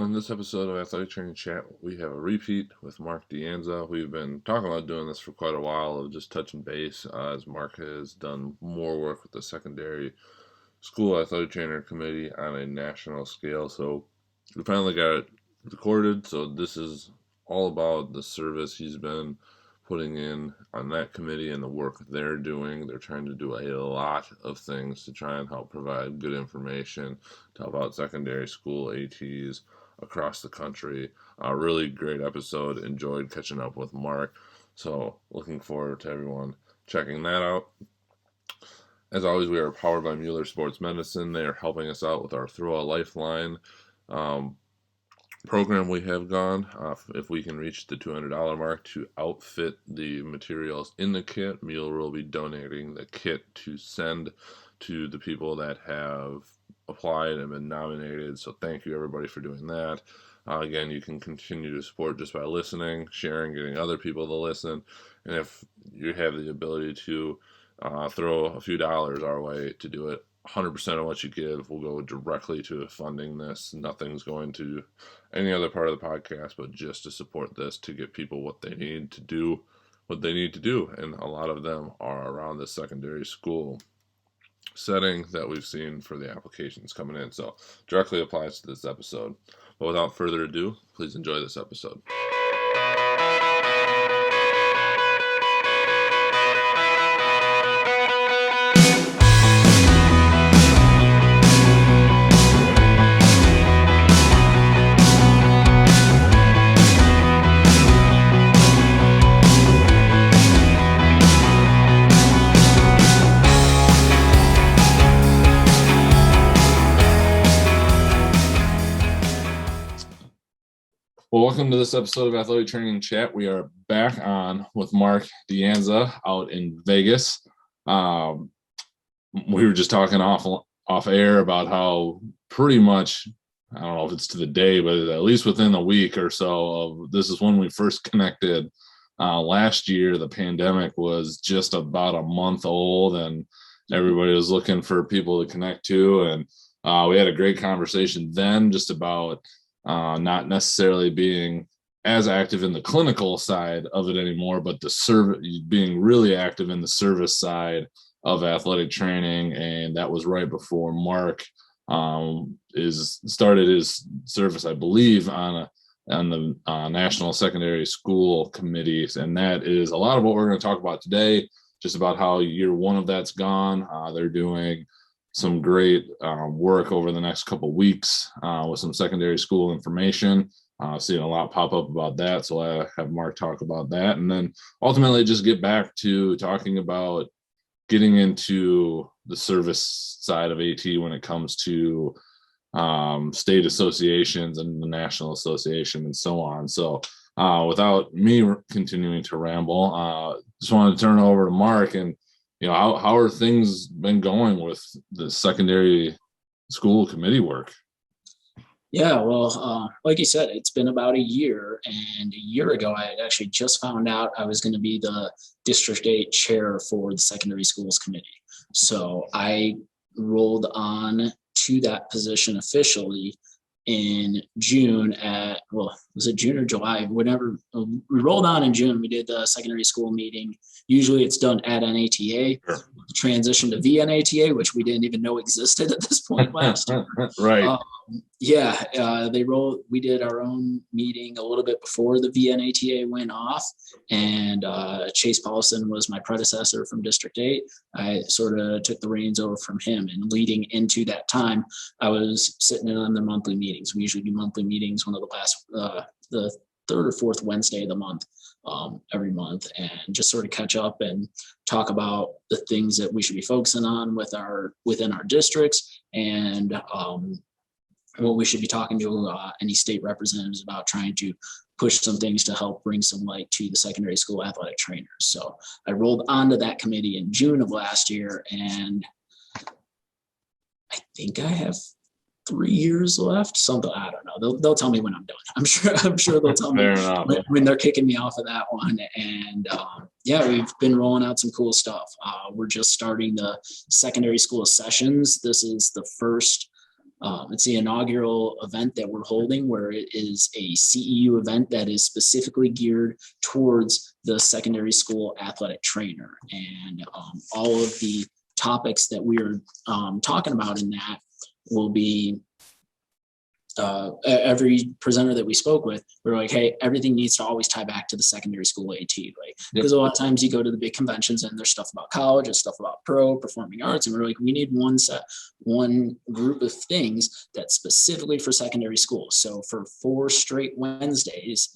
On this episode of Athletic Training Chat, we have a repeat with Mark Dianza. We've been talking about doing this for quite a while, of just touching base, as Mark has done more work with the secondary school athletic trainer committee on a national scale. So we finally got it recorded. So this is all about the service he's been putting in on that committee and the work they're doing. They're trying to do a lot of things to try and help provide good information to help out secondary school ATs across the country. A really great episode. Enjoyed catching up with Mark. So looking forward to everyone checking that out. As always, we are powered by Mueller Sports Medicine. They are helping us out with our Throw a Lifeline program we have gone. If we can reach the $200 mark to outfit the materials in the kit, Mueller will be donating the kit to send to the people that have applied and been nominated. So thank you everybody for doing that. Again, you can continue to support just by listening, sharing, getting other people to listen. And if you have the ability to throw a few dollars our way to do it, 100% of what you give will go directly to funding this. Nothing's going to any other part of the podcast, but just to support this, to get people what they need to do, and a lot of them are around the secondary school setting that we've seen for the applications coming in. So directly applies to this episode. But without further ado, please enjoy this episode. Well, welcome to this episode of Athletic Training Chat. We are back on with Mark Dianza out in Vegas. We were just talking off air about how pretty much, I don't know if it's to the day, but at least within a week or so, this is when we first connected. Last year, the pandemic was just about a month old, and everybody was looking for people to connect to. And we had a great conversation then just about not necessarily being as active in the clinical side of it anymore, but being really active in the service side of athletic training. And that was right before Mark started his service, I believe, on the National Secondary School Committees. And that is a lot of what we're going to talk about today, just about how year one of that's gone. They're doing some great work over the next couple of weeks with some secondary school information. Seeing a lot pop up about that. So I have Mark talk about that. And then ultimately just get back to talking about getting into the service side of AT when it comes to state associations and the National Association and so on. So without me continuing to ramble, just wanted to turn it over to Mark. And how are things been going with the secondary school committee work? Yeah, well, like you said, it's been about a year. And a year ago, I had actually just found out I was going to be the District 8 chair for the Secondary Schools Committee. So I rolled on to that position officially in June was it June or July? Whenever we rolled on in June, we did the secondary school meeting. Usually it's done at NATA. Sure. Transition to VNATA, which we didn't even know existed at this point last year. Right. We did our own meeting a little bit before the VNATA went off, and Chase Paulson was my predecessor from District 8. I sort of took the reins over from him, and leading into that time, I was sitting in on the monthly meetings. We usually do monthly meetings one of the third or fourth Wednesday of the month, every month, and just sort of catch up and talk about the things that we should be focusing on within our districts, and what we should be talking to any state representatives about, trying to push some things to help bring some light to the secondary school athletic trainers. So I rolled onto that committee in June of last year, and I think I have 3 years left. Something, I don't know. They'll tell me when I'm done. I'm sure they'll tell me when they're kicking me off of that one. And we've been rolling out some cool stuff. We're just starting the secondary school sessions. This is the first It's the inaugural event that we're holding, where it is a CEU event that is specifically geared towards the secondary school athletic trainer. And all of the topics that we are talking about in that will be every presenter that we spoke with, we're like, hey, everything needs to always tie back to the secondary school AT, like, because a lot of times you go to the big conventions and there's stuff about college and stuff about performing arts, and we're like, we need one group of things that's specifically for secondary school. So for 4 straight Wednesdays,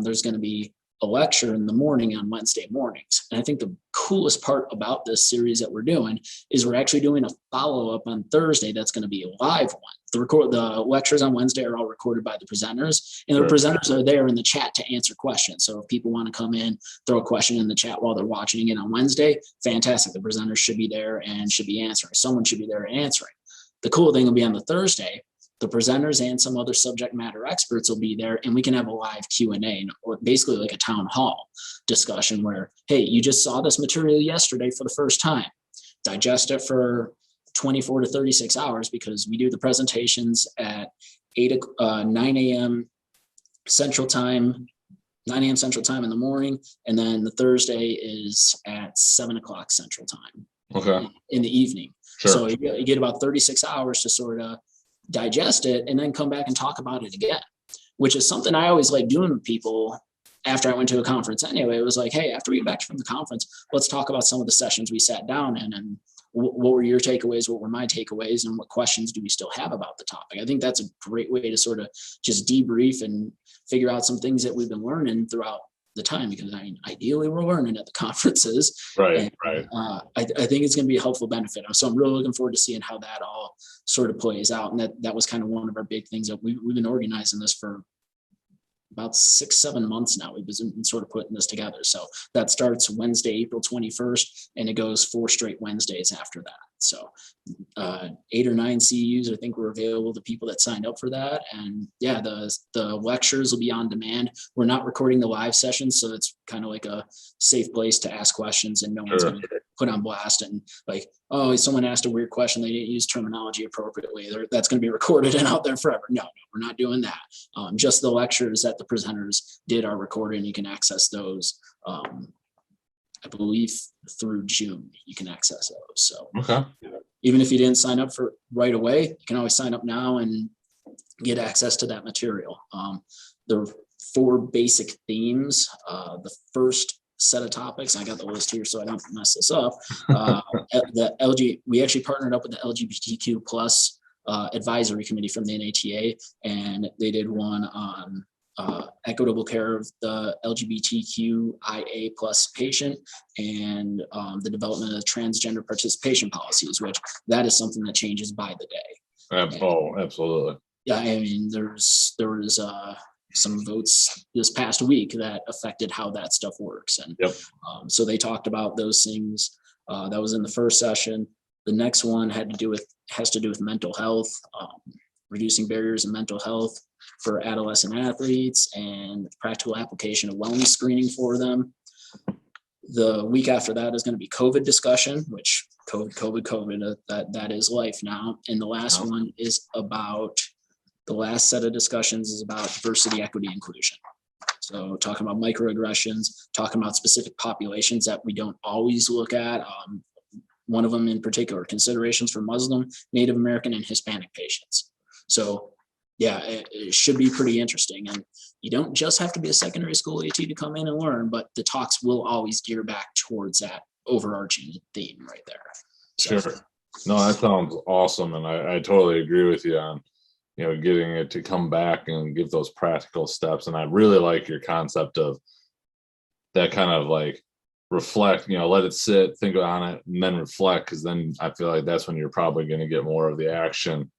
there's going to be a lecture in the morning on Wednesday mornings. And I think the coolest part about this series that we're doing is we're actually doing a follow-up on Thursday that's going to be a live one. The lectures on Wednesday are all recorded by the presenters, and the presenters are there in the chat to answer questions. So if people want to come in, throw a question in the chat while they're watching it on Wednesday, fantastic. The presenters should be there and should be answering. Someone should be there answering. The cool thing will be on the Thursday, the presenters and some other subject matter experts will be there, and we can have a live Q&A, or basically like a town hall discussion where, hey, you just saw this material yesterday for the first time. Digest it for 24 to 36 hours, because we do the presentations at 9 a.m. Central Time, 9 a.m. Central Time in the morning, and then the Thursday is at 7 o'clock Central Time in the evening. Sure. So you get about 36 hours to sort of digest it and then come back and talk about it again, which is something I always like doing with people after I went to a conference anyway. It was like, hey, after we get back from the conference, let's talk about some of the sessions we sat down in, and what were your takeaways, what were my takeaways, and what questions do we still have about the topic. I think that's a great way to sort of just debrief and figure out some things that we've been learning throughout the time, because I mean, ideally we're learning at the conferences. Right. I think it's going to be a helpful benefit. So I'm really looking forward to seeing how that all sort of plays out. And that was kind of one of our big things that we've been organizing this for about 6-7 months now. We've been sort of putting this together. So that starts Wednesday, April 21st, and it goes 4 straight Wednesdays after that. So 8 or 9 CEUs, I think, were available to people that signed up for that. And yeah, the lectures will be on demand. We're not recording the live sessions, so it's kind of like a safe place to ask questions, and no one's going to get put on blast and like, oh, someone asked a weird question, they didn't use terminology appropriately. That's going to be recorded and out there forever. No, we're not doing that. Just the lectures that the presenters did are recorded, and you can access those. I believe through June, you can access those. So even if you didn't sign up for right away, you can always sign up now and get access to that material. There are 4 basic themes. The first set of topics, I got the list here so I don't mess this up. We actually partnered up with the LGBTQ plus advisory committee from the NATA, and they did one on equitable care of the LGBTQIA plus patient, and the development of transgender participation policies, which that is something that changes by the day. Absolutely. Yeah, I mean, there was some votes this past week that affected how that stuff works, and so they talked about those things. That was in the first session. The next one has to do with mental health, reducing barriers in mental health for adolescent athletes, and practical application of wellness screening for them. The week after that is going to be COVID discussion, which COVID, that is life now. And the last one is about, the last set of discussions is about diversity, equity, inclusion. So talking about microaggressions, talking about specific populations that we don't always look at. One of them in particular, considerations for Muslim, Native American, and Hispanic patients. So yeah, it should be pretty interesting. And you don't just have to be a secondary school AT to come in and learn, but the talks will always gear back towards that overarching theme right there. So, sure. No, that sounds awesome. And I totally agree with you on, getting it to come back and give those practical steps. And I really like your concept of that kind of like reflect, let it sit, think on it, and then reflect. Cause then I feel like that's when you're probably going to get more of the action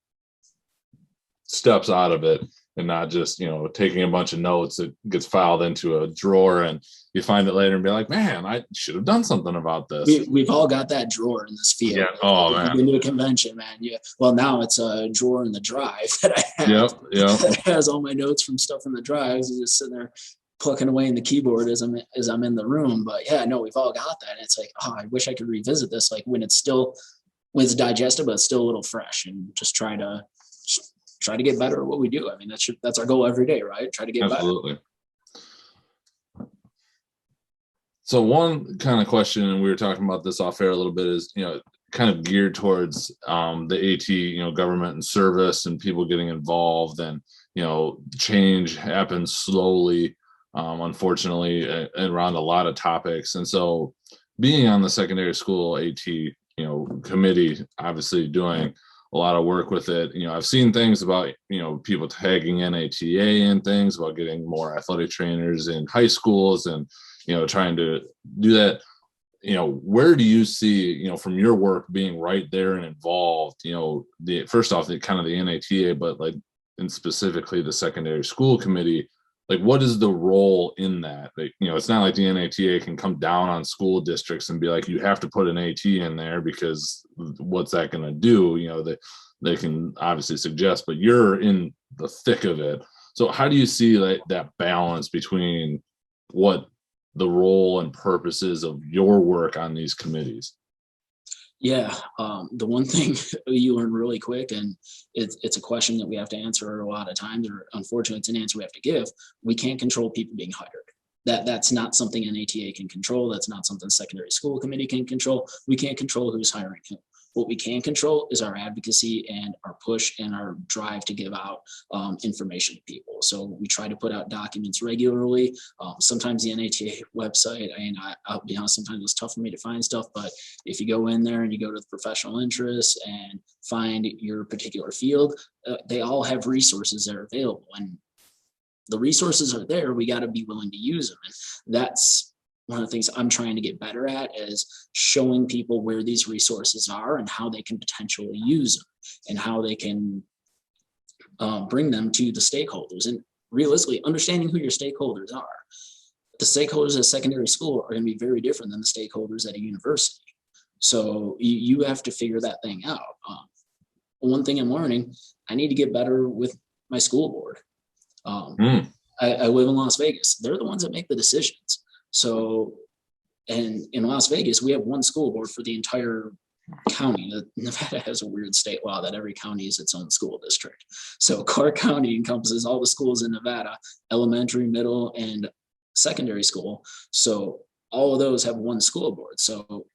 steps out of it, and not just taking a bunch of notes that gets filed into a drawer and you find it later and be like, man, I should have done something about this. We've all got that drawer in this field. Yeah. Oh man. You've been to a convention, man. Yeah. Well, now it's a drawer in the drive that I have. That has all my notes from stuff in the drives. I'm just sitting there plucking away in the keyboard as I'm in the room. But yeah, no, we've all got that. And it's like, oh, I wish I could revisit this. Like when it's still it's digested, but it's still a little fresh, and just try to get better at what we do. I mean, that's our goal every day, right? Try to get better. Absolutely. So one kind of question, and we were talking about this off air a little bit, is, kind of geared towards the AT, government and service and people getting involved, and, change happens slowly, unfortunately, around a lot of topics. And so being on the secondary school AT, committee, obviously doing a lot of work with it. I've seen things about, people tagging NATA and things about getting more athletic trainers in high schools and, trying to do that. Where do you see, from your work being right there and involved, the first off, the kind of the NATA, but like, and specifically the secondary school committee, like, what is the role in that? Like, it's not like the NATA can come down on school districts and be like, you have to put an AT in there, because what's that going to do? They can obviously suggest, but you're in the thick of it. So how do you see that balance between what the role and purposes of your work on these committees? Yeah, the one thing you learn really quick, and it's a question that we have to answer a lot of times, or unfortunately, it's an answer we have to give. We can't control people being hired. That's not something NATA can control. That's not something secondary school committee can control. We can't control who's hiring who. What we can control is our advocacy and our push and our drive to give out information to people. So we try to put out documents regularly. Sometimes the NATA website, I'll be honest, sometimes it's tough for me to find stuff, but if you go in there and you go to the professional interests and find your particular field, they all have resources that are available. And the resources are there, we got to be willing to use them. And that's one of the things I'm trying to get better at, is showing people where these resources are and how they can potentially use them, and how they can bring them to the stakeholders. And realistically, understanding who your stakeholders are. The stakeholders at secondary school are going to be very different than the stakeholders at a university. So you have to figure that thing out. One thing I'm learning, I need to get better with my school board. I live in Las Vegas. They're the ones that make the decisions. So, and in Las Vegas, we have one school board for the entire county. Nevada has a weird state law that every county is its own school district. So Clark County encompasses all the schools in Nevada, elementary, middle, and secondary school. So all of those have one school board. So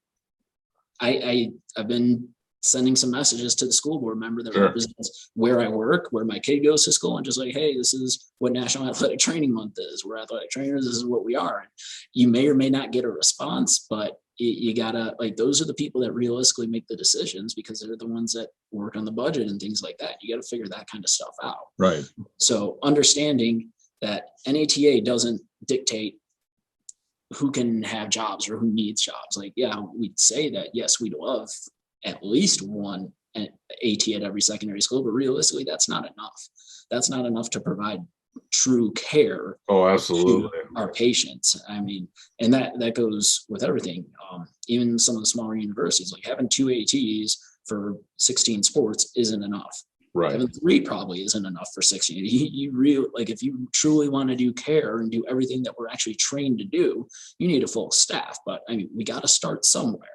I've been sending some messages to the school board member that represents where I work, where my kid goes to school, and just like, hey, this is what National Athletic Training Month is. We're athletic trainers. This is what we are. And you may or may not get a response, but you gotta, like, those are the people that realistically make the decisions, because they're the ones that work on the budget and things like that. You got to figure that kind of stuff out. Right. So understanding that NATA doesn't dictate who can have jobs or who needs jobs. Like, yeah, we'd say that, yes, we'd love at least one AT at every secondary school, but realistically, that's not enough. That's not enough to provide true care. Oh, absolutely. To our patients. I mean, and that goes with everything. Even some of the smaller universities, like having 2 ATs for 16 sports isn't enough. Right. Having 3 probably isn't enough for 16. You really, like, if you truly want to do care and do everything that we're actually trained to do, you need a full staff. But I mean, we got to start somewhere,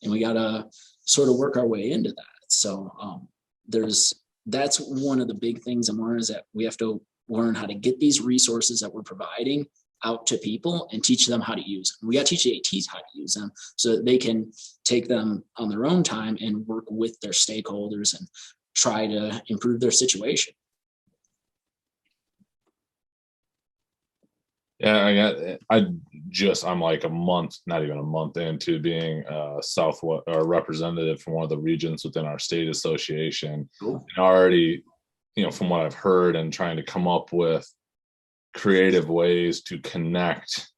and we got to sort of work our way into that. So that's one of the big things I'm learning, is that we have to learn how to get these resources that we're providing out to people and teach them how to use them. We got to teach the ATs how to use them so that they can take them on their own time and work with their stakeholders and try to improve their situation. Yeah, I'm like a month, not even a month into being Southwest or representative from one of the regions within our state association. Cool. And already, from what I've heard, and trying to come up with creative ways to connect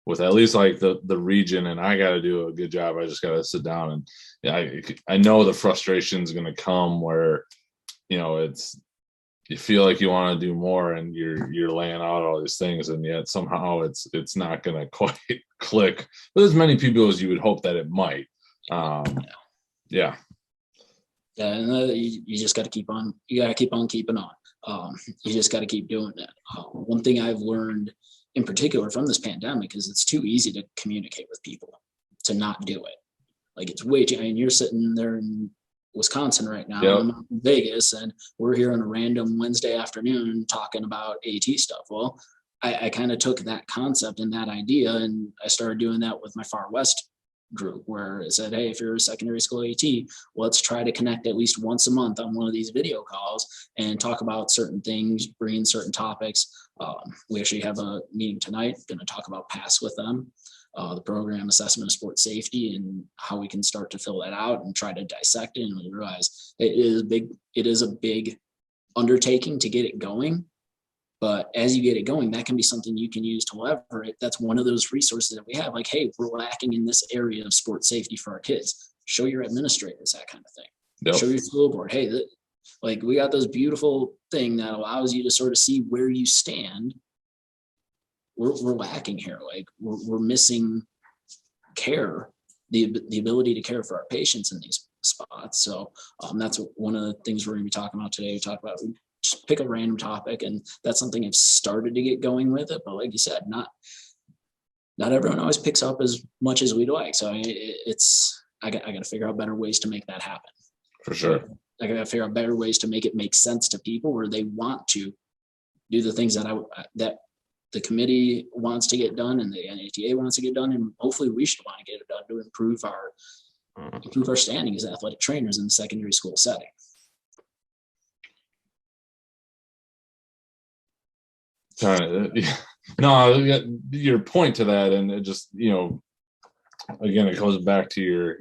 with at least like the region. And I got to do a good job. I just got to sit down, and I know the frustration is going to come where, you feel like you want to do more, and you're laying out all these things, and yet somehow it's not going to quite click with as many people as you would hope that it might. Yeah. And you just got to keep on. You got to keep on keeping on. You just got to keep doing it. One thing I've learned in particular from this pandemic is it's too easy to communicate with people to not do it. Like it's way too, I mean, you're sitting there in Wisconsin right now, Yep. and I'm in Vegas, and we're here on a random Wednesday afternoon talking about AT stuff. Well, I kind of took that concept and that idea, and I started doing that with my Far West group, where it said, hey, if you're a secondary school AT, let's try to connect at least once a month on one of these video calls and talk about certain things, bring in certain topics. We actually have a meeting tonight, going to talk about PASS with them, the program assessment of sports safety, and how we can start to fill that out and try to dissect it. And we realize it is a big undertaking to get it going. But as you get it going, that can be something you can use to lever it. That's one of those resources that we have. Like, hey, we're lacking in this area of sports safety for our kids. Show your administrators that kind of thing. Yep. Show your school board, hey, like we got this beautiful thing that allows you to sort of see where you stand. We're lacking here. Like we're missing care, the ability to care for our patients in these spots. So that's one of the things we're going to be talking about today. We talk about just pick a random topic, and that's something I've started to get going with it. But like you said, not everyone always picks up as much as we'd like. So I got to figure out better ways to make that happen. For sure. I got to figure out better ways to make it make sense to people where they want to do the things that the committee wants to get done and the NATA wants to get done, and hopefully we should want to get it done to improve our standing as athletic trainers in the secondary school setting. No, your point to that, and it just, again, it goes back to your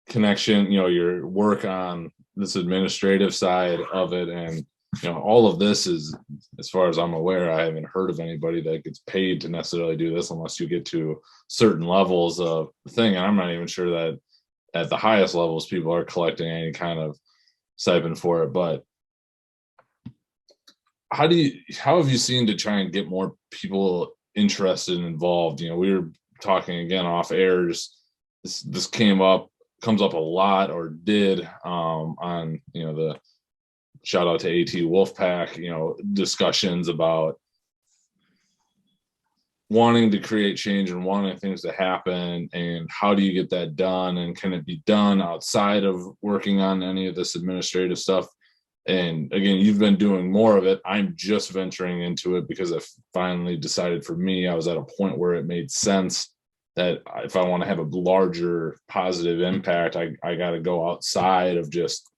connection, your work on this administrative side of it. And, all of this is, as far as I'm aware, I haven't heard of anybody that gets paid to necessarily do this unless you get to certain levels of thing. And I'm not even sure that at the highest levels, people are collecting any kind of stipend for it. But how have you seen to try and get more people interested and involved? We were talking again off airs. This comes up a lot, or did, on, the shout out to AT Wolfpack, discussions about wanting to create change and wanting things to happen, and how do you get that done, and can it be done outside of working on any of this administrative stuff? And again, you've been doing more of it. I'm just venturing into it because I finally decided, for me, I was at a point where it made sense that if I want to have a larger positive impact, I got to go outside of just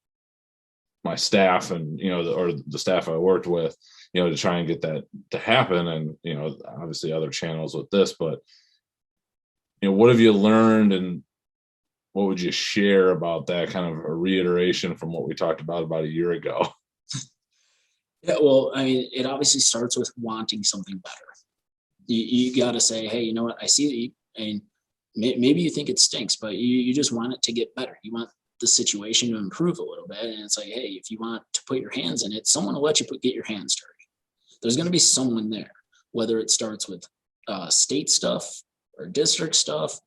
my staff and, or the staff I worked with, to try and get that to happen. And, obviously other channels with this, but, what have you learned, and what would you share about that, kind of a reiteration from what we talked about a year ago? Yeah, well, I mean, it obviously starts with wanting something better. You got to say, hey, you know what? I see that you, and maybe you think it stinks, but you just want it to get better. You want the situation to improve a little bit. And it's like, hey, if you want to put your hands in it, someone will let you get your hands dirty. There's going to be someone there, whether it starts with state stuff or district stuff.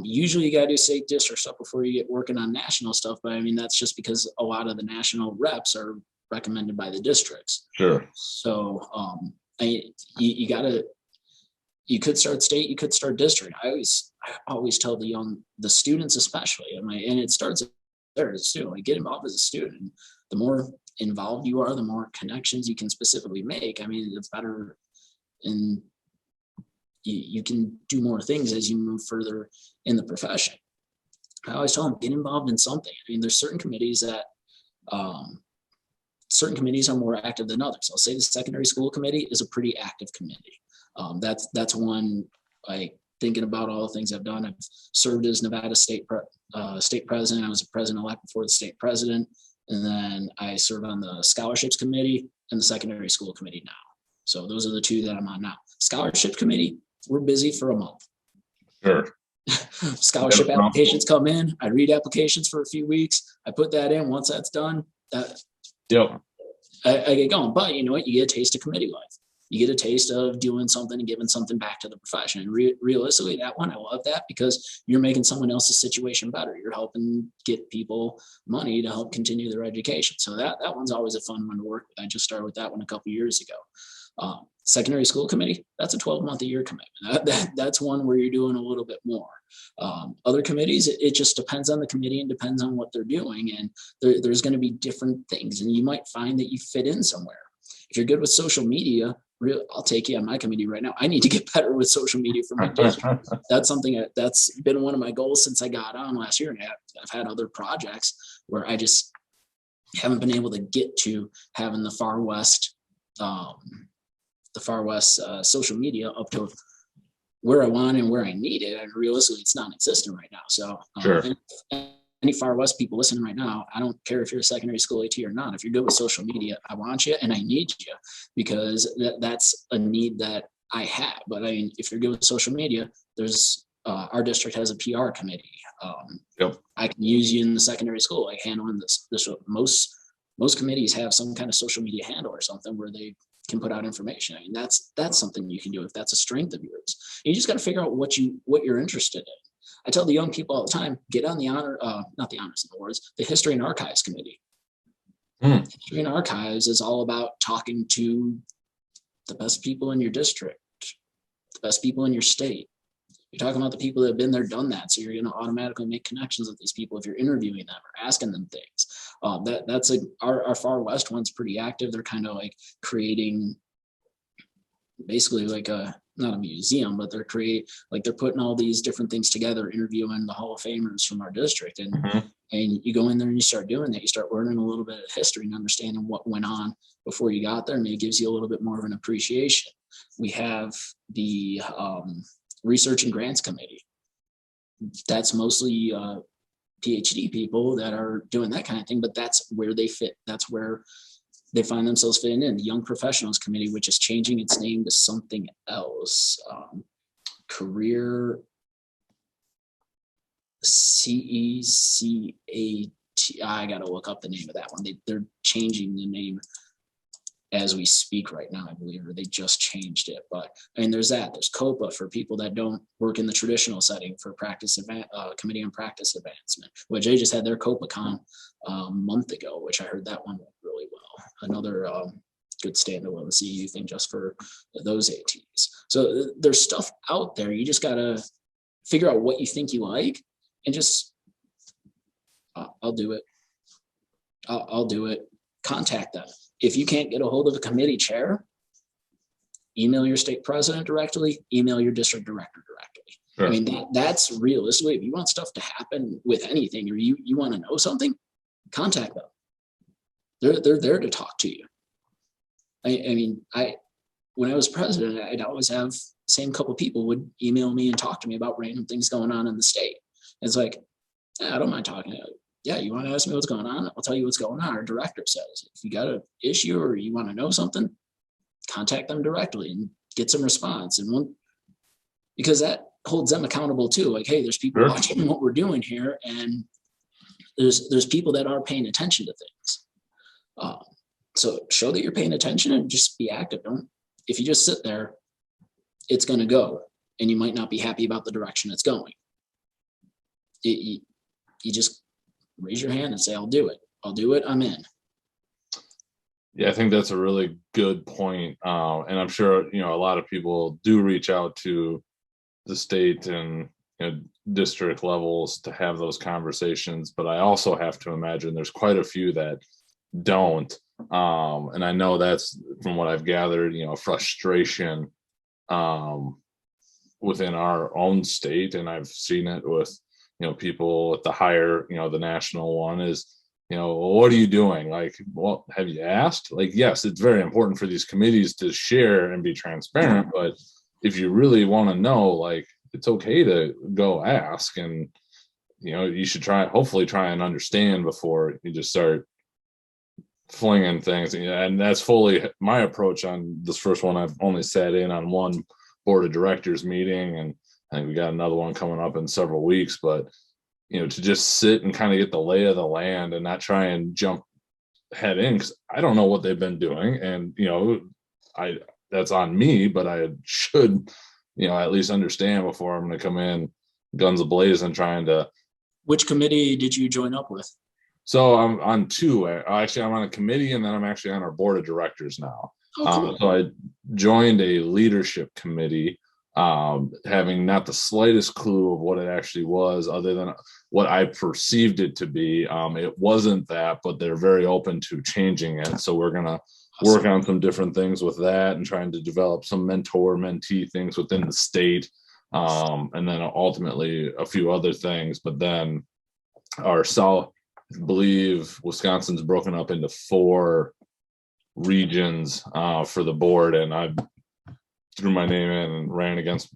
Usually you got to do state district stuff before you get working on national stuff. But I mean, that's just because a lot of the national reps are recommended by the districts. Sure. So you could start state, you could start district. I always tell the students especially, and it starts there as a student, like get involved as a student. The more involved you are, the more connections you can specifically make. I mean, it's better, and you can do more things as you move further in the profession. I always tell them, get involved in something. I mean, there's certain committees that certain committees are more active than others. I'll say the secondary school committee is a pretty active committee. That's one, like, thinking about all the things I've done. I've served as Nevada state president. I was a president-elect before the state president. And then I serve on the scholarships committee and the secondary school committee now. So those are the two that I'm on now. Scholarship committee, we're busy for a month. Sure. Scholarship applications come in. I read applications for a few weeks. I put that in. Once that's done, yep. I get going. But you know what? You get a taste of committee life. You get a taste of doing something and giving something back to the profession. And realistically, that one, I love that because you're making someone else's situation better. You're helping get people money to help continue their education. So that one's always a fun one to work with. I just started with that one a couple of years ago. Secondary school committee, that's a 12-month-a-year commitment. That's one where you're doing a little bit more. Other committees, it just depends on the committee and depends on what they're doing. And there's going to be different things. And you might find that you fit in somewhere. If you're good with social media, I'll take you on my committee right now. I need to get better with social media for my district. That's something that's been one of my goals since I got on last year. And I've had other projects where I just haven't been able to get to having the Far West social media up to where I want and where I need it. And realistically, it's non-existent right now. So Sure. Any Far West people listening right now, I don't care if you're a secondary school AT or not. If you're good with social media, I want you and I need you, because that's a need that I have. But I mean, if you're good with social media, there's our district has a PR committee. Yep. I can use you in the secondary school, like handling this. Most committees have some kind of social media handle or something where they can put out information. I mean, that's something you can do if that's a strength of yours. And you just got to figure out what you're interested in. I tell the young people all the time, get on the not the honors and awards, the history and archives committee. History and archives is all about talking to the best people in your district, the best people in your state. You're talking about the people that have been there, done that. So you're going to automatically make connections with these people if you're interviewing them or asking them things. That's our Far West one's pretty active. They're kind of like creating basically like not a museum, but they're putting all these different things together, interviewing the Hall of Famers from our district. And you go in there and you start doing that. You start learning a little bit of history and understanding what went on before you got there. And it gives you a little bit more of an appreciation. We have the Research and Grants Committee. That's mostly PhD people that are doing that kind of thing, but that's where they fit. That's where they find themselves fitting in. The Young Professionals Committee, which is changing its name to something else. Career CECAT. I got to look up the name of that one. They're changing the name as we speak right now, I believe, or they just changed it. But I mean, there's COPA for people that don't work in the traditional setting for Committee on Practice Advancement, which they just had their COPA con a month ago, which I heard that one went really well. Another good standalone CEU thing just for those ATs. So there's stuff out there. You just got to figure out what you think you like and just, I'll do it. I'll do it. Contact them. If you can't get a hold of a committee chair, email your state president directly, email your district director directly. Sure. I mean, that's realistically, if you want stuff to happen with anything, or you want to know something, contact them. They're there to talk to you. When I was president, I'd always have the same couple of people would email me and talk to me about random things going on in the state. And it's like, I don't mind talking to you. Yeah, you want to ask me what's going on? I'll tell you what's going on. Our director says, if you got an issue or you want to know something, contact them directly and get some response. And because that holds them accountable too. Like, hey, there's people watching what we're doing here, and there's people that are paying attention to things. So show that you're paying attention and just be active. If you just sit there, it's going to go, and you might not be happy about the direction it's going. You just raise your hand and say, I'll do it. I'll do it. I'm in. Yeah, I think that's a really good point. And I'm sure, a lot of people do reach out to the state and district levels to have those conversations. But I also have to imagine there's quite a few that don't. And I know that's, from what I've gathered, frustration within our own state. And I've seen it with people at the higher, the national one is, what are you doing? Like, well, have you asked? Like, yes, it's very important for these committees to share and be transparent, but if you really want to know, like, it's okay to go ask, and, you should hopefully try and understand before you just start flinging things. And that's fully my approach on this first one. I've only sat in on one board of directors meeting, and I think we got another one coming up in several weeks, but to just sit and kind of get the lay of the land and not try and jump head in, because I don't know what they've been doing. And, that's on me, but I should, at least understand before I'm going to come in guns a-blazing trying to. Which committee did you join up with? So I'm on two. Actually, I'm on a committee, and then I'm actually on our board of directors now. Oh, cool. So I joined a leadership committee, having not the slightest clue of what it actually was, other than what I perceived it to be. It wasn't that, but they're very open to changing it. So we're gonna work Awesome. on some different things with that and trying to develop some mentor mentee things within the state, and then ultimately a few other things. But then our South, I believe Wisconsin's broken up into 4 regions for the board, and I threw my name in and ran against,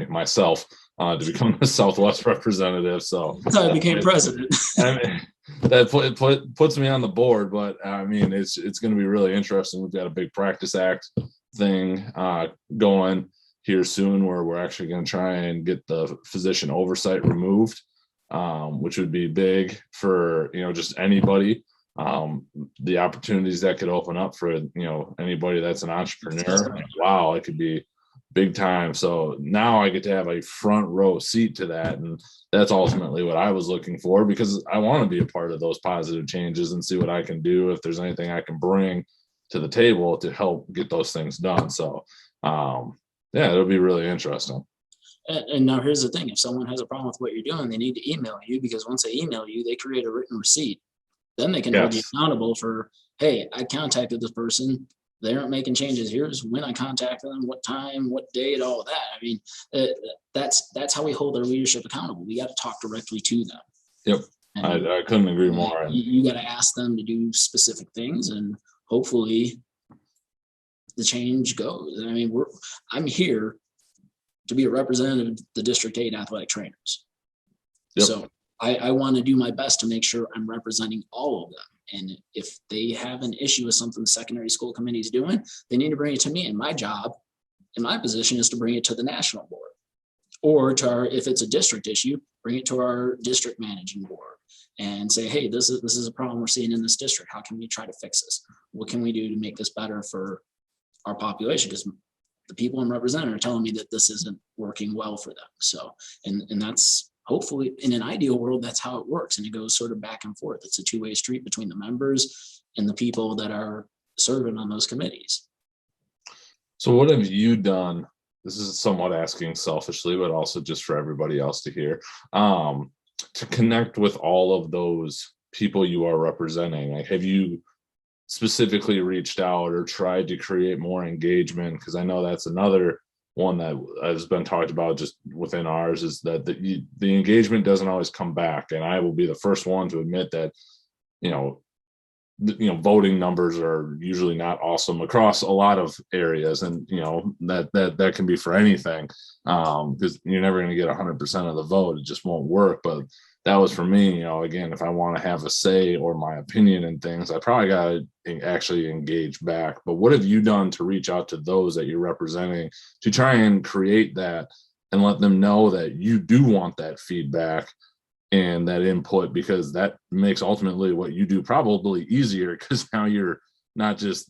myself to become the Southwest representative. So That's how I became president. I mean, that puts me on the board, but I mean, it's going to be really interesting. We've got a big practice act thing going here soon, where we're actually going to try and get the physician oversight removed, which would be big for just anybody. The opportunities that could open up for anybody that's an entrepreneur. Wow, it could be big time. So now I get to have a front row seat to that, and that's ultimately what I was looking for, because I want to be a part of those positive changes and see what I can do, if there's anything I can bring to the table to help get those things done. So yeah, it'll be really interesting. And now here's the thing: if someone has a problem with what you're doing, they need to email you, because once they email you, they create a written receipt. Then they can hold you Yes. accountable for, hey, I contacted this person. They aren't making changes. Here's when I contacted them, what time, what date, all of that. I mean, that's how we hold our leadership accountable. We got to talk directly to them. Yep. And I couldn't agree more. And you got to ask them to do specific things, and hopefully the change goes. I mean, I'm here to be a representative of the District 8 athletic trainers. Yep. So I want to do my best to make sure I'm representing all of them. And if they have an issue with something the secondary school committee is doing, they need to bring it to me. And my job in my position is to bring it to the national board, or to our, if it's a district issue, bring it to our district managing board and say, hey, this is a problem we're seeing in this district. How can we try to fix this? What can we do to make this better for our population? Because the people I'm representing are telling me that this isn't working well for them. So, and that's hopefully, in an ideal world, that's how it works. And it goes sort of back and forth. It's a two-way street between the members and the people that are serving on those committees. so what have you done? This is somewhat asking selfishly, but also just for everybody else to hear, to connect with all of those people you are representing. Like, have you specifically reached out or tried to create more engagement? Because I know that's another one that has been talked about just within ours, is that the engagement doesn't always come back. And I will be the first one to admit that, voting numbers are usually not awesome across a lot of areas, and that can be for anything, because you're never going to get 100% of the vote. It just won't work. But that was for me. Again, if I want to have a say or my opinion in things, I probably got to actually engage back. But what have you done to reach out to those that you're representing to try and create that and let them know that you do want that feedback and that input, because that makes ultimately what you do probably easier, because now you're not just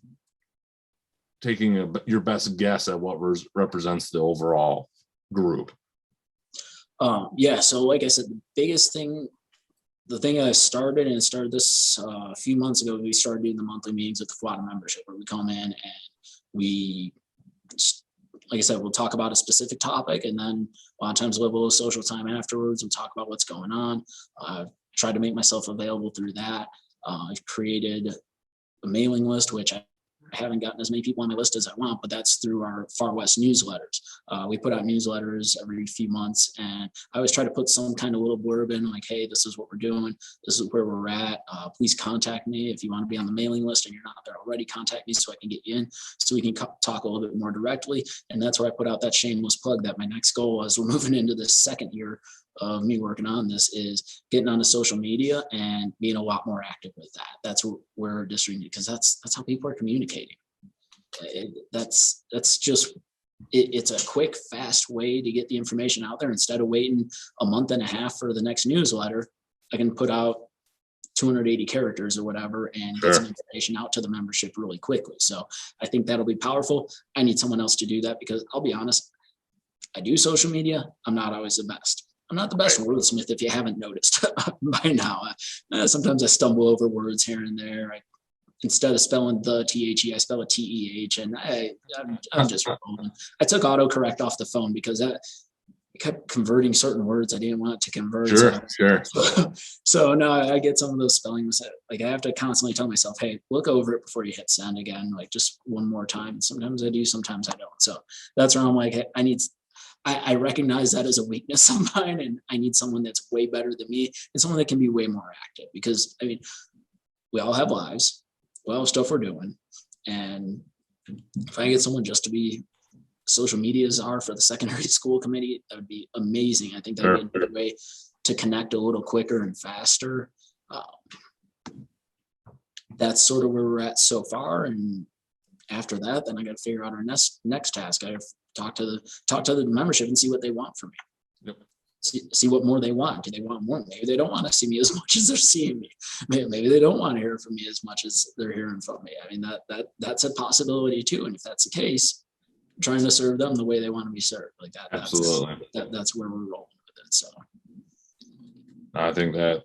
taking your best guess at what represents the overall group. Yeah. So like I said, the biggest thing, the thing I started, and it started this a few months ago, we started doing the monthly meetings with the FWATA membership, where we come in and we, like I said, we'll talk about a specific topic, and then a lot of times we'll have a little social time afterwards and talk about what's going on. Try to make myself available through that. I've created a mailing list, which I haven't gotten as many people on my list as I want, but that's through our Far West newsletters. We put out newsletters every few months, and I always try to put some kind of little blurb in, like, hey, this is what we're doing. This is where we're at. Please contact me if you want to be on the mailing list and you're not there already. Contact me so I can get you in, so we can talk a little bit more directly. And that's where I put out that shameless plug that my next goal, as we're moving into the second year of me working on this, is getting onto social media and being a lot more active with that. That's where district, because that's how people are communicating. That's just it's a quick, fast way to get the information out there. Instead of waiting a month and a half for the next newsletter, I can put out 280 characters or whatever and get some information out to the membership really quickly. So I think that'll be powerful. I need someone else to do that, because I'll be honest, I do social media. I'm not always the best. I'm not the best wordsmith, if you haven't noticed by now. Sometimes I stumble over words here and there. instead of spelling the THE, I spell it TEH, and I'm just rolling. I took autocorrect off the phone because it kept converting certain words I didn't want it to convert. Sure. So now I get some of those spelling mistakes. Like I have to constantly tell myself, hey, look over it before you hit send again, like just one more time. Sometimes I do, sometimes I don't. So that's where I'm like, hey, I recognize that as a weakness of mine, and I need someone that's way better than me and someone that can be way more active, because I mean, we all have lives, we all have stuff we're doing. And if I get someone just to be social media czar for the secondary school committee, that would be amazing. I think that would be a good way to connect a little quicker and faster. That's sort of where we're at so far. And after that, then I got to figure out our next task. I have to talk to the membership and see what they want from me. Yep. See what more they want. Do they want more? Maybe they don't want to see me as much as they're seeing me. Maybe they don't want to hear from me as much as they're hearing from me. I mean, that's a possibility too. And if that's the case, trying to serve them the way they want to be served, like that. Absolutely. That's where we're rolling with it. So I think that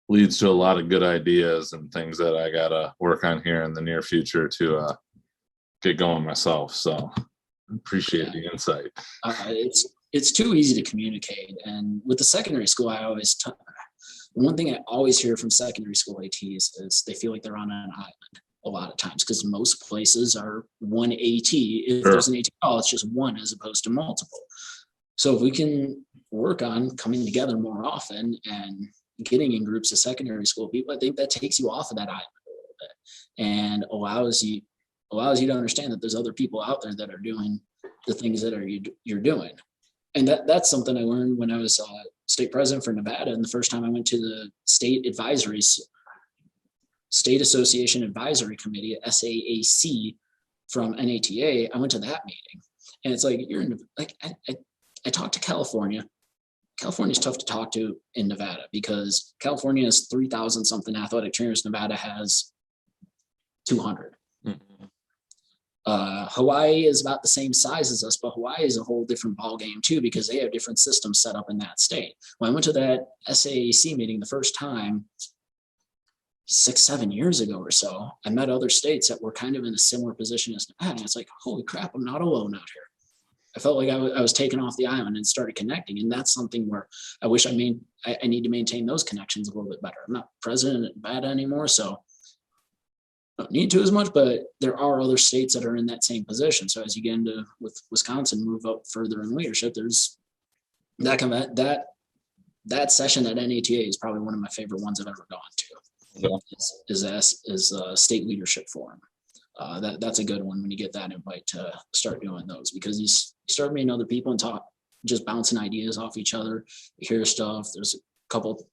leads to a lot of good ideas and things that I gotta work on here in the near future to get going myself. So appreciate the insight. It's too easy to communicate. And with the secondary school, one thing I always hear from secondary school ATs is they feel like they're on an island a lot of times, because most places are one AT. If there's an AT call, it's just one as opposed to multiple. So if we can work on coming together more often and getting in groups of secondary school people, I think that takes you off of that island a little bit and allows you to understand that there's other people out there that are doing the things that you're doing. And that's something I learned when I was state president for Nevada. And the first time I went to the State Association Advisory Committee, SAAC, from NATA, I went to that meeting. And it's like, I talked to California. California is tough to talk to in Nevada because California has 3,000 something athletic trainers. Nevada has 200. Hawaii is about the same size as us, but Hawaii is a whole different ballgame too, because they have different systems set up in that state. When I went to that SAAC meeting the first time 6-7 years ago or so, I met other states that were kind of in a similar position as Nevada. And it's like, holy crap, I'm not alone out here. I felt like I was taken off the island and started connecting. And that's something where I wish I need to maintain those connections a little bit better. I'm not president of Nevada anymore, so I don't need to as much, but there are other states that are in that same position. So as you get into with Wisconsin, move up further in leadership, there's that session at NATA is probably one of my favorite ones I've ever gone to. Yeah. Is a state leadership forum. That's a good one when you get that invite to start doing those, because you start meeting other people and just bouncing ideas off each other. You hear stuff. There's a couple.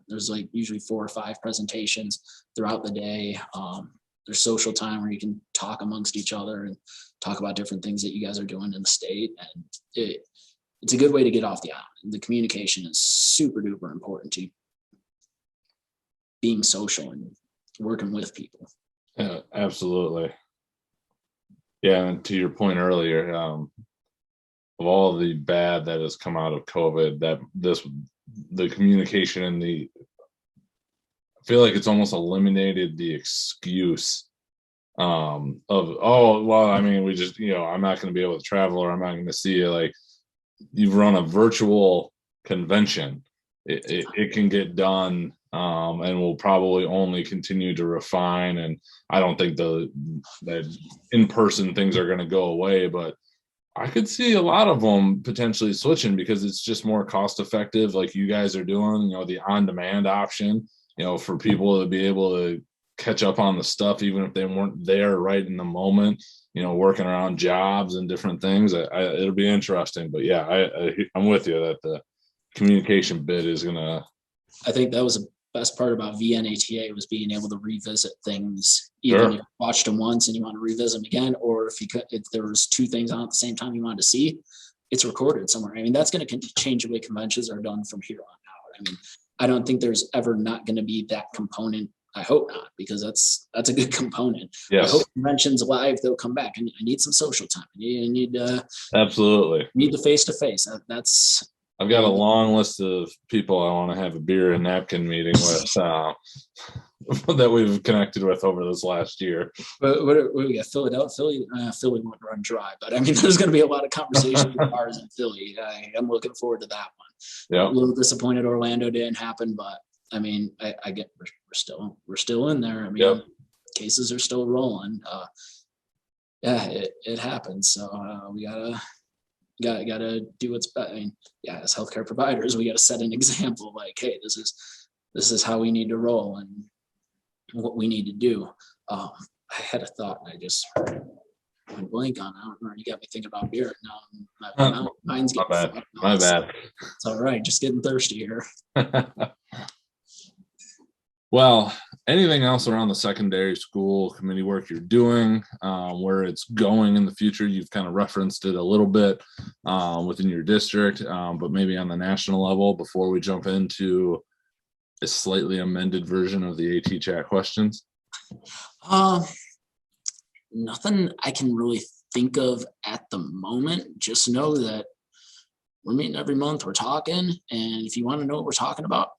There's like usually 4 or 5 presentations throughout the day. There's social time where you can talk amongst each other and talk about different things that you guys are doing in the state. And it's a good way to get off the island. The communication is super duper important to being social and working with people. Yeah, absolutely. Yeah, and to your point earlier, of all the bad that has come out of COVID, the communication and I feel like it's almost eliminated the excuse of, oh, well, I mean, we just, I'm not going to be able to travel, or I'm not going to see you. Like, you've run a virtual convention. It can get done, and we'll probably only continue to refine. And I don't think that in-person things are going to go away, but I could see a lot of them potentially switching because it's just more cost effective, like you guys are doing, the on-demand option, for people to be able to catch up on the stuff, even if they weren't there right in the moment, working around jobs and different things. It'll be interesting, but yeah, I'm with you that the communication bit is gonna. I think that was the best part about VNATA, was being able to revisit things, even if you watched them once and you want to revisit them again, or if there was 2 things on at the same time you wanted to see, it's recorded somewhere. I mean, that's going to change the way conventions are done from here on out. I mean, I don't think there's ever not going to be that component. I hope not, because that's a good component. Yes. I hope conventions live, they'll come back. And I need some social time. I need absolutely need the face-to-face. That's. I've got a long list of people I want to have a beer and napkin meeting with. that we've connected with over this last year. But what we got? Philadelphia, Philly won't run dry, but I mean, there's going to be a lot of conversation with ours in Philly. I'm looking forward to that one. Yeah. A little disappointed Orlando didn't happen, but I mean, I get we're still in there. I mean, Yep. cases are still rolling. Yeah, it happens. So we gotta do what's best. I mean, yeah, as healthcare providers, we got to set an example. Like, hey, this is how we need to roll and what we need to do. I had a thought and I just went blank on it. I don't know. You got me thinking about beer. Now mine's My getting bad. My bad. It's all right. Just getting thirsty here. Well, anything else around the secondary school committee work you're doing, where it's going in the future? You've kind of referenced it a little bit within your district, but maybe on the national level before we jump into a slightly amended version of the AT chat questions. Nothing I can really think of at the moment. Just know that we're meeting every month. We're talking, and if you want to know what we're talking about,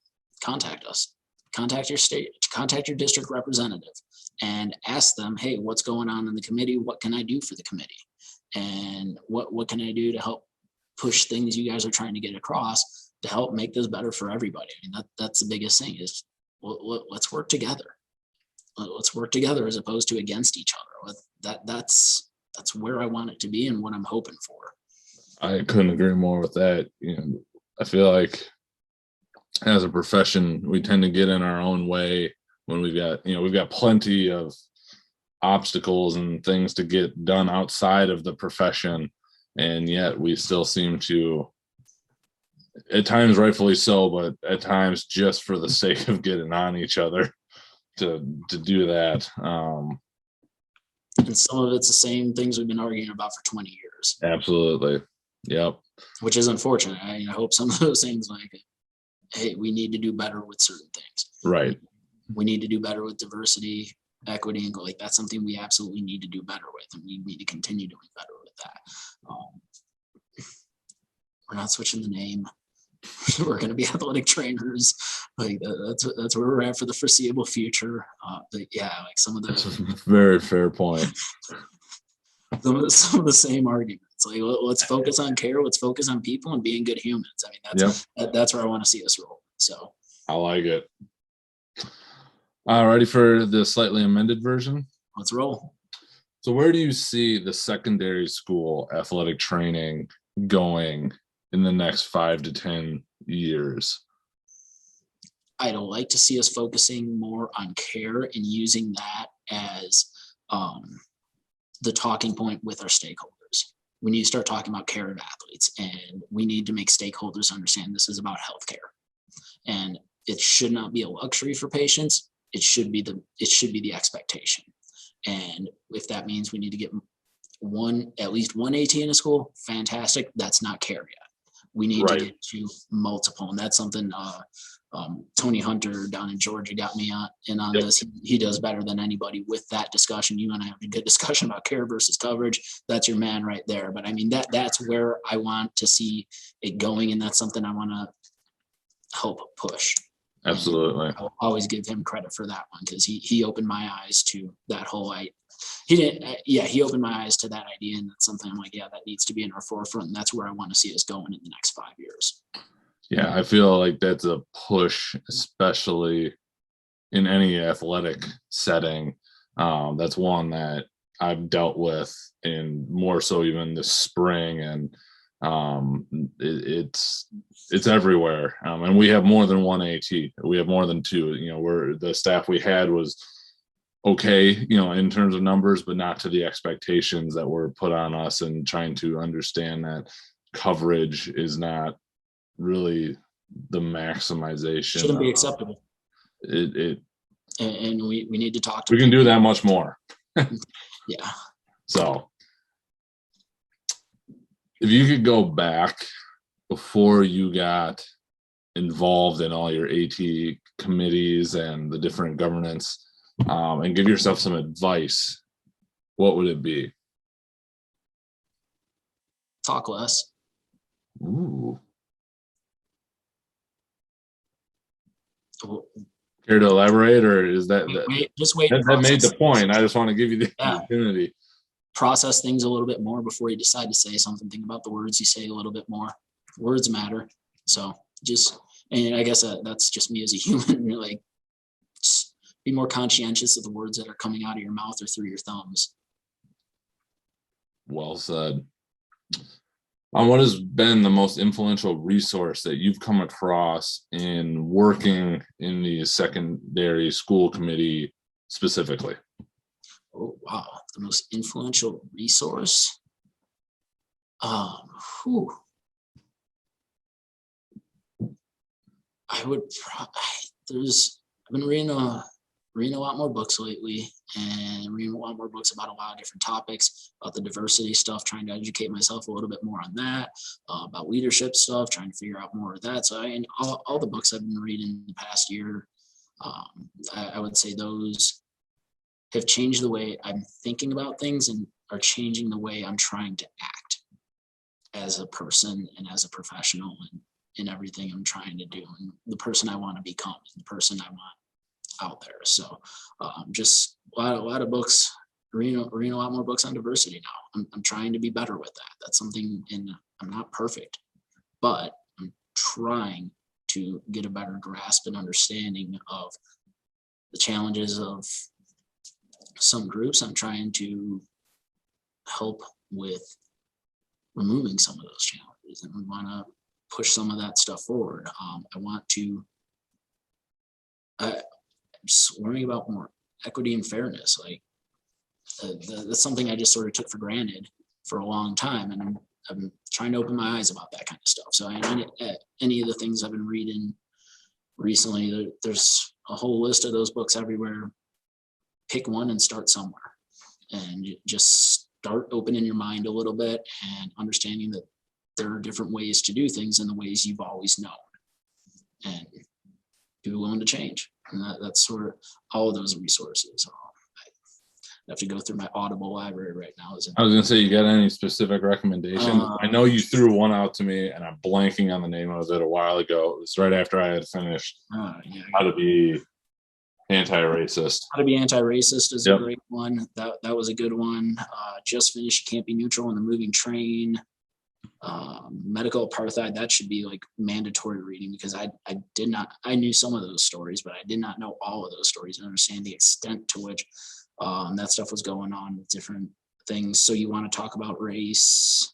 contact us. Contact your district representative and ask them, hey, what's going on in the committee? What can I do for the committee? And what can I do to help push things you guys are trying to get across to help make this better for everybody? I mean, that's the biggest thing is let's work together. Let's work together as opposed to against each other. That's where I want it to be and what I'm hoping for. I couldn't agree more with that. I feel like as a profession, we tend to get in our own way when we've got plenty of obstacles and things to get done outside of the profession. And yet we still seem to, at times rightfully so, but at times just for the sake of getting on each other to do that. And some of it's the same things we've been arguing about for 20 years. Absolutely. Yep. Which is unfortunate. I hope some of those things like, hey, we need to do better with certain things. Right. We need to do better with diversity, equity, and like that's something we absolutely need to do better with, and we need to continue doing better with that. We're not switching the name. We're going to be athletic trainers. Like that's where we're at for the foreseeable future. But yeah, like some of That's a the very fair point. some of the same arguments. Like let's focus on care. Let's focus on people and being good humans. I mean, that's where I want to see us roll. So I like it. Ready for the slightly amended version? let's roll. So where do you see the secondary school athletic training going in the next 5 to 10 years? I'd like to see us focusing more on care and using that as the talking point with our stakeholders. We need to start talking about care of athletes, and we need to make stakeholders understand this is about healthcare. And it should not be a luxury for patients. It should be the expectation. And if that means we need to get at least one AT in a school, fantastic. That's not care yet. We need to get to multiple, and that's something Tony Hunter down in Georgia got me on this. He does better than anybody with that discussion. You and I have a good discussion about care versus coverage. That's your man right there. But I mean, that's where I want to see it going, and that's something I want to help push. Absolutely. I'll always give him credit for that one because he opened my eyes to that whole he opened my eyes to that idea, and that's something I'm like, yeah, that needs to be in our forefront, and that's where I want to see us going in the next 5 years. Yeah, I feel like that's a push, especially in any athletic setting. That's one that I've dealt with, and more so even this spring, and it's everywhere. And we have more than one AT. We have more than two. The staff we had was okay, in terms of numbers, but not to the expectations that were put on us, and trying to understand that coverage is not really the maximization. Shouldn't be acceptable. And we need to talk to we can do that much more. Yeah. So if you could go back before you got involved in all your AT committees and the different governance, and give yourself some advice, what would it be? Talk less. Ooh. Care to elaborate, or is that Just wait and that made process. the point? I just want to give you the Yeah, opportunity. process things a little bit more before you decide to say something. Think about the words you say a little bit more. Words matter. So just, and I guess that's just me as a human. Like, just be more conscientious of the words that are coming out of your mouth or through your thumbs. Well said. What has been the most influential resource that you've come across in working in the secondary school committee specifically? Oh wow, the most influential resource. Whew. I would. There's. I've been reading a lot more books lately, and reading a lot more books about a lot of different topics, about the diversity stuff, trying to educate myself a little bit more on that, about leadership stuff, trying to figure out more of that. So and all the books I've been reading the past year, I would say those have changed the way I'm thinking about things and are changing the way I'm trying to act as a person and as a professional and in everything I'm trying to do and the person I want to become and the person I want out there. So just a lot of books, reading a lot more books on diversity now. I'm trying to be better with that. That's something, and I'm not perfect, but I'm trying to get a better grasp and understanding of the challenges of some groups. I'm trying to help with removing some of those challenges, and we want to push some of that stuff forward. I want to just worrying about more equity and fairness. Like that's something I just sort of took for granted for a long time, and I'm trying to open my eyes about that kind of stuff. So any of the things I've been reading recently, there's a whole list of those books everywhere. Pick one and start somewhere, and just start opening your mind a little bit and understanding that there are different ways to do things and the ways you've always known, and be willing to change. And that's sort of all of those resources. I have to go through my Audible library right now. I was gonna say, you got any specific recommendations? I know you threw one out to me, and I'm blanking on the name of it a while ago. It was right after I had finished How to Be Anti-Racist. How to Be Anti-Racist is a great one. That was a good one. Just finished Can't Be Neutral in the Moving Train. Medical Apartheid, that should be like mandatory reading, because I knew some of those stories, but I did not know all of those stories and understand the extent to which that stuff was going on with different things. So you want to talk about race,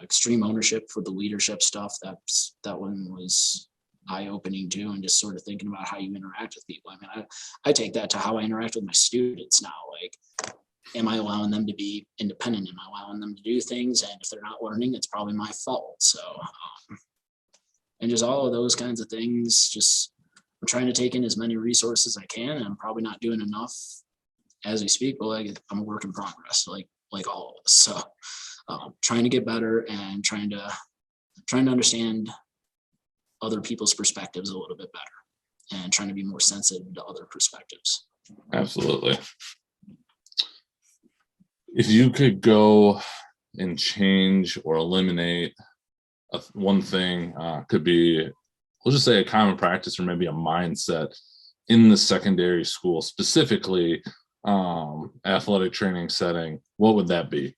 extreme ownership for the leadership stuff. That one was eye-opening too, and just sort of thinking about how you interact with people. I mean, I take that to how I interact with my students now. Like, am I allowing them to be independent? Am I allowing them to do things? And if they're not learning, it's probably my fault. So, and just all of those kinds of things, just I'm trying to take in as many resources as I can, and I'm probably not doing enough as we speak, but like I'm a work in progress, like all of us. So trying to get better and trying to understand other people's perspectives a little bit better, and trying to be more sensitive to other perspectives. Absolutely. If you could go and change or eliminate one thing, could be, we'll just say a common practice or maybe a mindset in the secondary school, specifically athletic training setting, what would that be?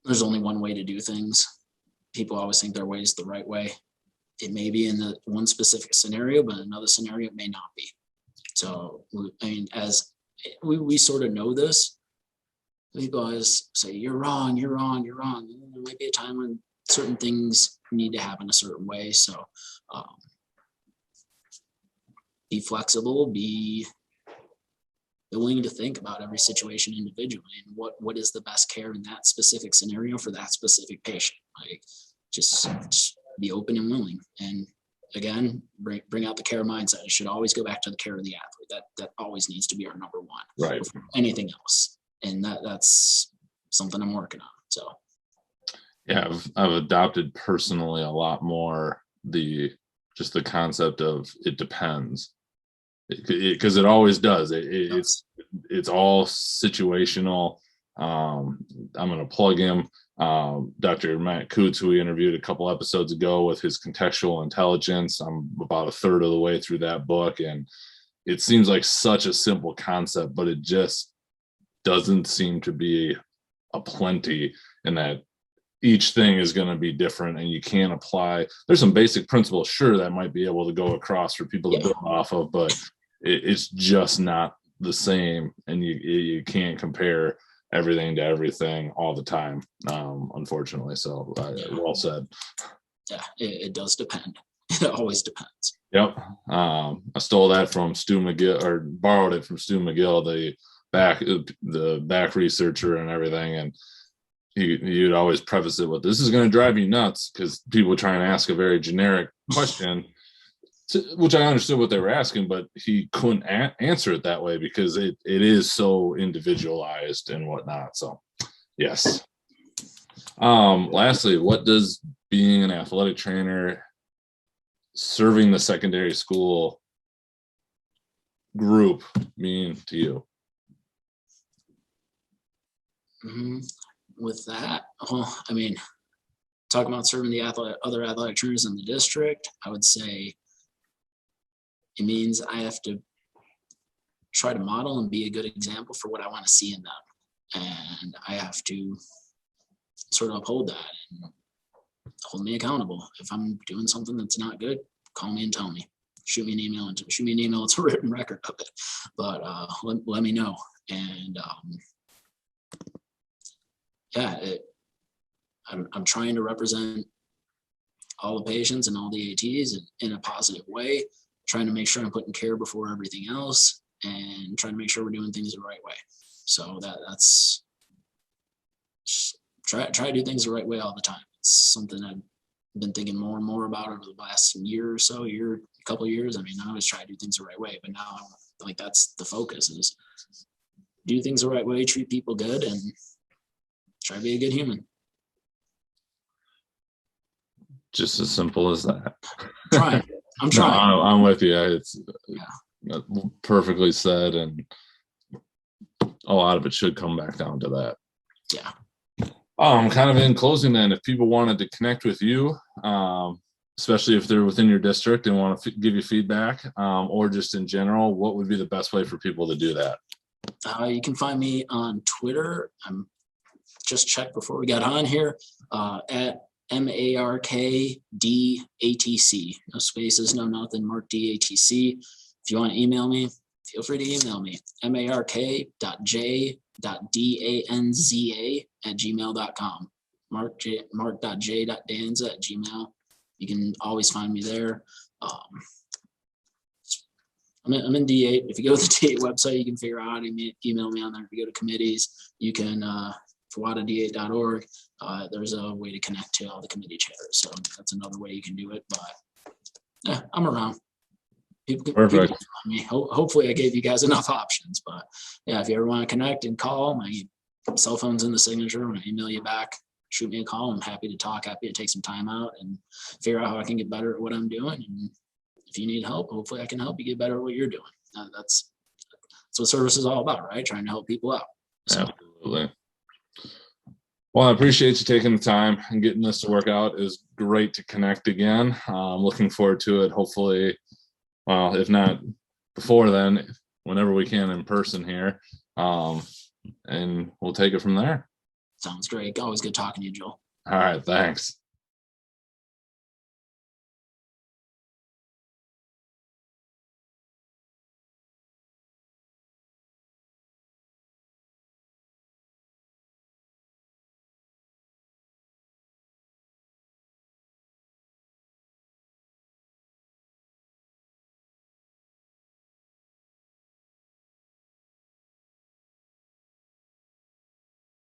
There's only one way to do things. People always think their way is the right way. It may be in the one specific scenario, but in another scenario it may not be. So I mean, as we sort of know this, people always say you're wrong, you're wrong, you're wrong. There might be a time when certain things need to happen a certain way. So be flexible, be willing to think about every situation individually and what is the best care in that specific scenario for that specific patient. Like just be open and willing. And again, bring out the care mindset. It should always go back to the care of the athlete. That always needs to be our number one, right, before anything else. And that's something I'm working on. So yeah, I've adopted personally a lot more the concept of it depends, because it always does. It's all situational. I'm going to plug him Dr. Matt Coots, who we interviewed a couple episodes ago with his contextual intelligence. I'm about a third of the way through that book, and it seems like such a simple concept, but it just doesn't seem to be a plenty, in that each thing is going to be different and you can't apply. There's some basic principles, sure, that might be able to go across for people to build off of, but it's just not the same, and you can't compare everything to everything all the time, unfortunately. So well said. Yeah, it does depend. It always depends. Yep. I stole that from Stu McGill, or borrowed it from Stu McGill, the back researcher and everything, and you'd always preface it with, "This is going to drive you nuts," because people try and ask a very generic question, which I understood what they were asking, but he couldn't answer it that way because it is so individualized and whatnot. So, yes. Lastly, what does being an athletic trainer serving the secondary school group mean to you? With that, well, I mean, talking about serving the other athletic trainers in the district, I would say it means I have to try to model and be a good example for what I want to see in them. And I have to sort of uphold that and hold me accountable. If I'm doing something that's not good, call me and tell me. Shoot me an email. It's a written record of it. But let me know. And I'm trying to represent all the patients and all the ATs in a positive way, trying to make sure I'm putting care before everything else, and trying to make sure we're doing things the right way. So that's try to do things the right way all the time. It's something I've been thinking more and more about over the last year or so, couple of years. I mean, I always try to do things the right way, but now like that's the focus, is do things the right way, treat people good, and try to be a good human. Just as simple as that. I'm trying. No, I'm with you. It's perfectly said, and a lot of it should come back down to that. Yeah. Kind of in closing then, if people wanted to connect with you, especially if they're within your district and want to give you feedback, or just in general, what would be the best way for people to do that? You can find me on Twitter. I'm just checked before we got on here, at MARKDATC. No spaces, no nothing, Mark DATC. If you want to email me, feel free to email me, mark.j.danza@gmail.com. mark.j.danza@gmail. You can always find me there. I'm in D8. If you go to the D8 website, you can figure out how to email me on there. If you go to committees, you can, fawada8.org, there's a way to connect to all the committee chairs. So that's another way you can do it. But yeah, I'm around. People Perfect. can find me. Hopefully I gave you guys enough options. But yeah, if you ever want to connect and call, my cell phone's in the signature. When I email you back, shoot me a call. I'm happy to talk, happy to take some time out and figure out how I can get better at what I'm doing. And if you need help, hopefully I can help you get better at what you're doing. That's what service is all about, right? Trying to help people out. So. Absolutely. Well, I appreciate you taking the time and getting this to work out. It was great to connect again. I'm looking forward to it. Hopefully, well, if not before then, whenever we can in person here. And we'll take it from there. Sounds great. Always good talking to you, Joel. All right. Thanks.